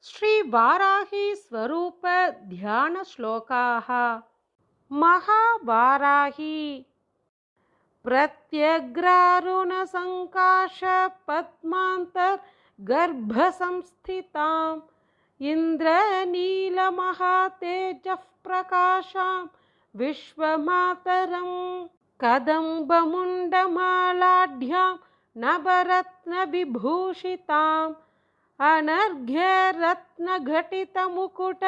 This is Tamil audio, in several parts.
श्री वाराही स्वरूप ध्यान श्लोकाः। महावाराही प्रत्यग्रारुण संकाश पद्मांतर गर्भ संस्थिताम् इंद्रनीलमहातेजः प्रकाशां विश्वमातरं कदम्बमुण्डमालाढ्यां नवरत्नविभूषिताम् अनर्घ्यरत्नघटितमुकुट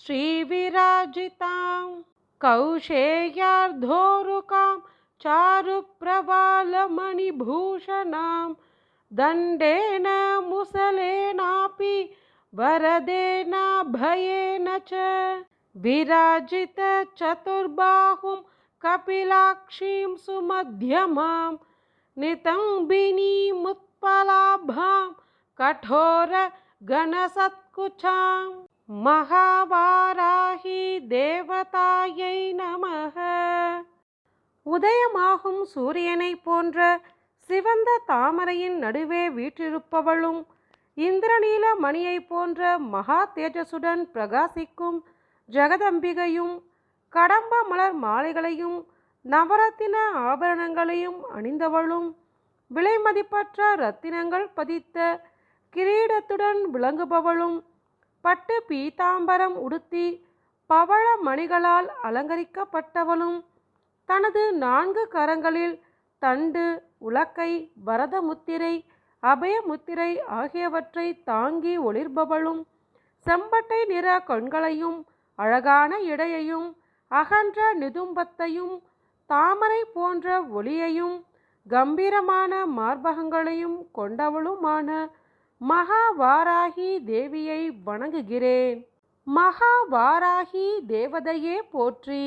श्रीविराजितां कौशेयार्धोरुकां चारुप्रवालमणिभूषणां दण्डेन मुसलेनापि वरदेनाभयेन च विराजितचतुर्बाहुं कपिलाक्षीं सुमध्यमां नितम्बिनीमुत्पलाभां कठोर गणसत्कुचां महावाराही தேவதாயை நமः. உதயமாகும் சூரியனை போன்ற சிவந்த தாமரையின் நடுவே வீற்றிருப்பவளும் இந்திரநீல மணியை போன்ற மகா தேஜசுடன் பிரகாசிக்கும் ஜெகதம்பிகையும் கடம்ப மலர் மாலைகளையும் நவரத்தின ஆபரணங்களையும் அணிந்தவளும் விலைமதிப்பற்ற இரத்தினங்கள் பதித்த கிரீடத்துடன் விளங்குபவளும் பட்டு பீதாம்பரம் உடுத்தி பவள மணிகளால் அலங்கரிக்கப்பட்டவளும் தனது 4 கரங்களில் தண்டு உலக்கை வரதமுத்திரை அபயமுத்திரை ஆகியவற்றை தாங்கி ஒளிர்பவளும் செம்பட்டை நிற கண்களையும் அழகான இடையையும் அகன்ற நிதும்பத்தையும் தாமரை போன்ற ஒளியையும் கம்பீரமான மார்பகங்களையும் கொண்டவளுமான மகாவாராகி தேவியை வணங்குகிறேன். மகாவாராகி தேவதையே போற்றி.